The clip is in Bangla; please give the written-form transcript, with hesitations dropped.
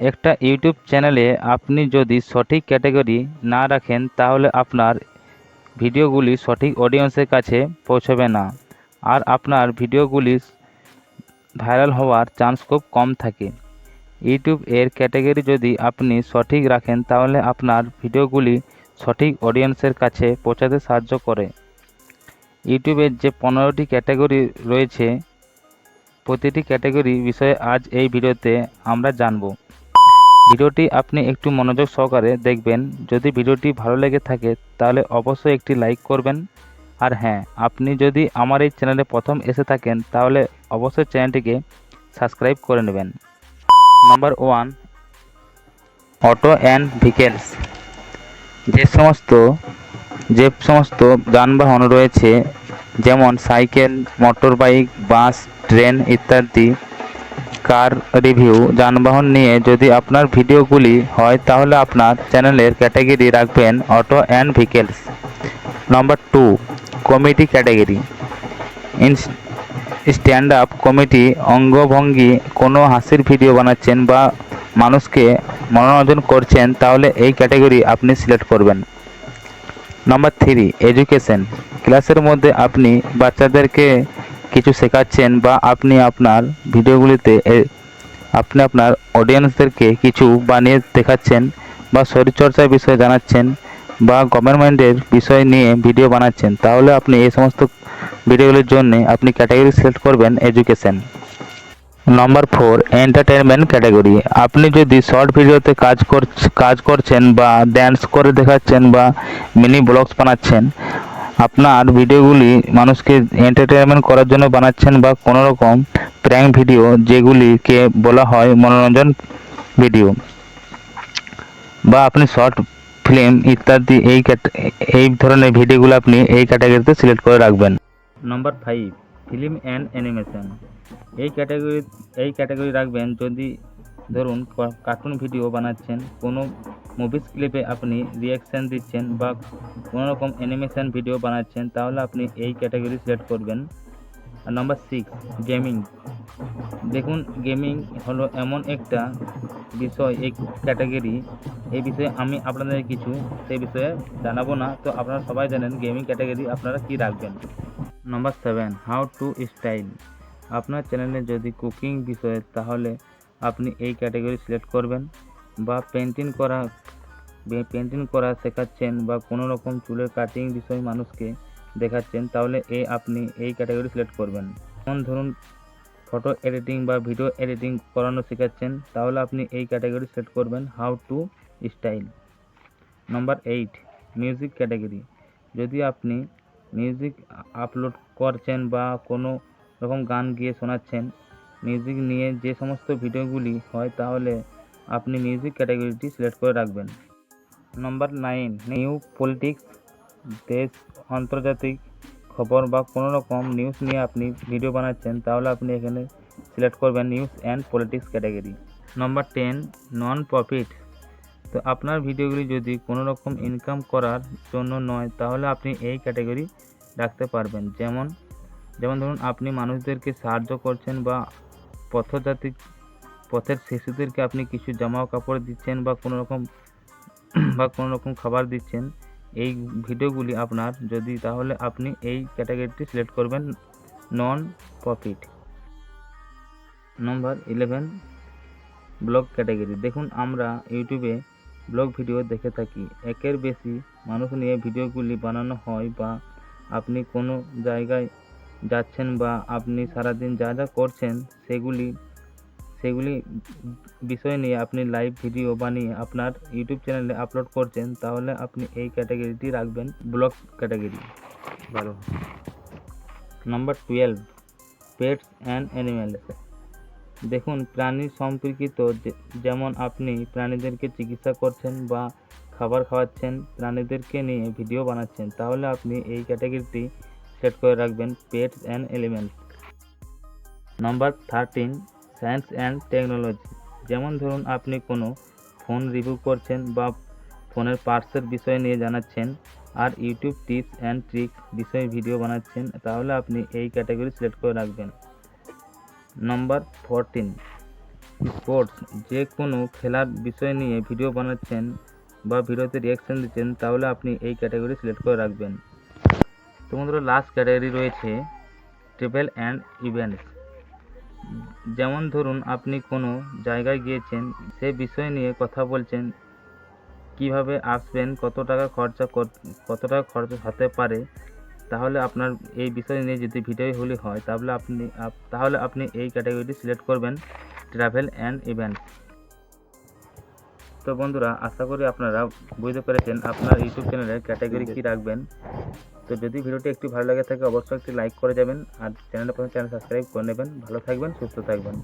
একটা ইউটিউব চ্যানেলে আপনি যদি সঠিক ক্যাটাগরি না রাখেন তাহলে আপনার ভিডিওগুলি সঠিক অডিয়েন্সের কাছে পৌঁছবে না, আর আপনার ভিডিওগুলি ভাইরাল হওয়ার চান্স খুব কম থাকে। ইউটিউব এর ক্যাটাগরি যদি আপনি সঠিক রাখেন তাহলে আপনার ভিডিওগুলি সঠিক অডিয়েন্সের কাছে পৌঁছাতে সাহায্য করে। ইউটিউবের যে 15টি ক্যাটাগরি রয়েছে, প্রতিটি ক্যাটাগরি বিষয়ে আজ এই ভিডিওতে আমরা জানব। ভিডিওটি আপনি একটু মনোযোগ সহকারে দেখবেন। যদি ভিডিওটি ভালো লেগে থাকে তাহলে অবশ্যই একটি লাইক করবেন। আর হ্যাঁ, আপনি যদি আমার এই চ্যানেলে প্রথম এসে থাকেন তাহলে অবশ্যই চ্যানেলটিকে সাবস্ক্রাইব করে নেবেন। Number 1, auto and vehicles. যে সমস্ত যানবাহন রয়েছে, যেমন সাইকেল, মোটর বাইক, বাস, ট্রেন ইত্যাদি কার রিভিউ যানবাহন নিয়ে যদি আপনার ভিডিওগুলি হয় তাহলে আপনার চ্যানেলের ক্যাটাগরি রাখবেন auto and vehicles. Number 2, comedy category. Stand up comedy অঙ্গভঙ্গি কোনো হাসির ভিডিও বানাচ্ছেন বা মানুষকে মনোরঞ্জন করছেন তাহলে এই ক্যাটাগরি আপনি সিলেক্ট করবেন। Number 3, education. ক্লাসের মধ্যে আপনি বাচ্চাদেরকে কিছু শেখাচ্ছেন বা আপনি আপনার ভিডিওগুলিতে আপনি আপনার অডিয়েন্সদেরকে কিছু বানিয়ে দেখাচ্ছেন বা শরীরচর্চার বিষয়ে জানাচ্ছেন বা গভর্নমেন্টের বিষয় নিয়ে ভিডিও বানাচ্ছেন তাহলে আপনি এই সমস্ত ভিডিওগুলির জন্য আপনি ক্যাটাগরি সিলেক্ট করবেন এডুকেশন। Number 4, entertainment category. আপনি যদি শর্ট ভিডিওতে কাজ করছেন বা ড্যান্স করে দেখাচ্ছেন বা মিনি ব্লগস বানাচ্ছেন, আপনার ভিডিওগুলি মানুষকে এন্টারটেনমেন্ট করার জন্য বানাচ্ছেন বা কোনো রকম প্র্যাঙ্ক ভিডিও যেগুলিকে বলা হয় মনোরঞ্জন ভিডিও, বা আপনি শর্ট ফিল্ম ইত্যাদি এই ধরনের ভিডিওগুলো আপনি এই ক্যাটাগরিতে সিলেক্ট করে রাখবেন। Number 5, film and animation. এই ক্যাটাগরি রাখবেন যদি ধরুন কার্টুন ভিডিও বানাচ্ছেন, কোনো মুভিস ক্লিপে আপনি রিয়াকশান দিচ্ছেন বা কোনো রকম অ্যানিমেশন ভিডিও বানাচ্ছেন তাহলে আপনি এই ক্যাটাগরি সিলেক্ট করবেন। আর নাম্বার 6, গেমিং। দেখুন, গেমিং হলো এমন একটা বিষয়, এই ক্যাটাগরি, এই বিষয়ে আমি আপনাদের কিছু সেই বিষয়ে জানাবো না, তো আপনারা সবাই জানেন গেমিং ক্যাটাগরি আপনারা কি রাখবেন। Number 7, how to style. আপনার চ্যানেলে যদি কুকিং বিষয় তাহলে আপনি এই ক্যাটাগরি সিলেক্ট করবেন, বা পেন্টিং করা শেখাচ্ছেন বা কোনো রকম চুলের কাটিং বিষয় মানুষকে দেখাচ্ছেন তাহলে আপনি এই ক্যাটাগরি সিলেক্ট করবেন। যেমন ধরুন ফটো এডিটিং বা ভিডিও এডিটিং করানো শেখাচ্ছেন তাহলে আপনি এই ক্যাটাগরি সিলেক্ট করবেন how to style. Number 8, music category. যদি আপনি মিউজিক আপলোড করছেন বা কোনো রকম গান গিয়ে শোনাচ্ছেন, মিউজিক নিয়ে যে সমস্ত ভিডিওগুলি হয় তাহলে আপনি মিউজিক ক্যাটাগরিটি সিলেক্ট করে রাখবেন। Number 9, new politics. দেশ আন্তর্জাতিক খবর বা কোনো রকম নিউজ নিয়ে আপনি ভিডিও বানাচ্ছেন তাহলে আপনি এখানে সিলেক্ট করবেন news and politics category. Number 10, non profit. তো আপনার ভিডিওগুলি যদি কোনো রকম ইনকাম করার জন্য নয় তাহলে আপনি এই ক্যাটাগরি রাখতে পারবেন। যেমন ধরুন আপনি মানুষদেরকে সাহায্য করছেন বা পথের শিশুদেরকে আপনি কিছু জামা কাপড় দিচ্ছেন বা কোনো রকম খাবার দিচ্ছেন, এই ভিডিওগুলি আপনার যদি, তাহলে আপনি এই ক্যাটাগরিটি সিলেক্ট করবেন non profit. Number 11, blog category. দেখুন, আমরা ইউটিউবে ব্লগ ভিডিও দেখে থাকি, একের বেশি মানুষ নিয়ে ভিডিওগুলি বানানো হয়, বা আপনি কোনো জায়গায় যাচ্ছেন বা আপনি সারাদিন যা যা করছেন সেগুলি বিষয় নিয়ে আপনি লাইভ ভিডিও বানিয়ে আপনার ইউটিউব চ্যানেলে আপলোড করছেন তাহলে আপনি এই ক্যাটাগরিটি রাখবেন ব্লগ ক্যাটাগরি। ভালো। Number 12, pets and animals. দেখুন, প্রাণী সম্পর্কিত, যেমন আপনি প্রাণীদেরকে চিকিৎসা করছেন বা খাবার খাওয়াচ্ছেন, প্রাণীদেরকে নিয়ে ভিডিও বানাচ্ছেন তাহলে আপনি এই ক্যাটাগরিটি সেট করে রাখবেন pets and animals. Number 13, science and technology. যেমন ধরুন আপনি কোনো ফোন রিভিউ করছেন বা ফোনের পার্টসের বিষয় নিয়ে জানাচ্ছেন আর ইউটিউব টিপস অ্যান্ড ট্রিক্স বিষয়ে ভিডিও বানাচ্ছেন তাহলে আপনি এই ক্যাটাগরি সিলেক্ট করে রাখবেন। নাম্বার 14, স্পোর্টস, যে কোনো খেলার বিষয় নিয়ে ভিডিও বানাচ্ছেন বা ভিডিওতে রিয়াকশান দিচ্ছেন, তাহলে আপনি এই ক্যাটাগরি সিলেক্ট করে রাখবেন। তো বন্ধুরা, লাস্ট ক্যাটাগরি রয়েছে ট্রাভেল অ্যান্ড ইভেন্টস। যেমন ধরুন, আপনি কোনো জায়গায় গিয়েছেন, সে বিষয় নিয়ে কথা বলছেন, কিভাবে আসবেন, কত টাকা খরচা হতে পারে। তাহলে আপনার এই বিষয় নিয়ে যদি ভিডিওগুলি হয়, তাহলে আপনি এই ক্যাটাগরিটি সিলেক্ট করবেন, ট্রাভেল অ্যান্ড ইভেন্টস। তো বন্ধুরা, আশা করি আপনারা বুঝতে পেরেছেন আপনার ইউটিউব চ্যানেলের ক্যাটাগরি কী রাখবেন। তো যদি ভিডিওটি একটু ভালো লাগে থাকে, অবশ্যই একটি লাইক করে যাবেন আর চ্যানেল সাবস্ক্রাইব করে নেবেন। ভালো থাকবেন, সুস্থ থাকবেন।